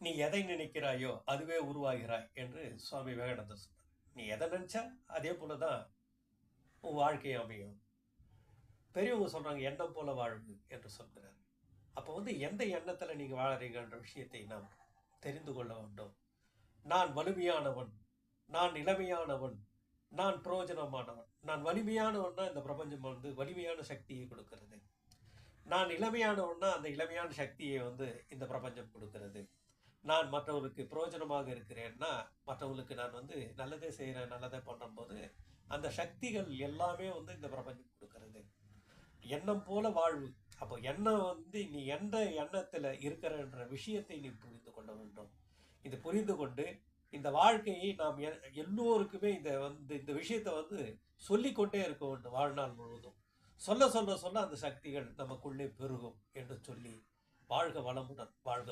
நீ எதை நினைக்கிறாயோ அதுவே உருவாகிறாய் என்று சுவாமி விவேகானந்தர் சொன்னார். நீ எதை நினைச்சா அதே போலதான் உன் வாழ்க்கை அமையும். பெரியவங்க சொல்றாங்க எண்ணம் போல வாழ்வு என்று சொல்கிறார். அப்போ எந்த எண்ணத்துல நீங்க வாழறீங்கன்ற விஷயத்தை நாம் தெரிந்து கொள்ள வேண்டும். நான் வலிமையானவன், நான் இளமையானவன், நான் பிரயோஜனமானவன். நான் வலிமையானவன்னா இந்த பிரபஞ்சம் வலிமையான சக்தியை கொடுக்கிறது. நான் இளமையானவன்னா அந்த இளமையான சக்தியை இந்த பிரபஞ்சம் கொடுக்கிறது. நான் மற்றவர்களுக்கு பிரயோஜனமாக இருக்கிறேன்னா மற்றவர்களுக்கு நான் நல்லதே செய்கிறேன், நல்லதே பண்ணும்போது அந்த சக்திகள் எல்லாமே இந்த பிரபஞ்சம் கொடுக்கிறது. எண்ணம் போல வாழ்வு. அப்போ எண்ணம் நீ எந்த எண்ணத்துல இருக்கிறன்ற விஷயத்தை நீ புரிந்து கொள்ள வேண்டும். இது புரிந்து கொண்டு இந்த வாழ்க்கையை நாம் எல்லோருக்குமே இந்த விஷயத்தை சொல்லிக்கொண்டே இருக்க வேண்டும் வாழ்நாள் முழுவதும். சொல்ல சொல்ல சொல்ல அந்த சக்திகள் நமக்குள்ளே பெருகும் என்று சொல்லி வாழ்க வளமுடன், வாழ்க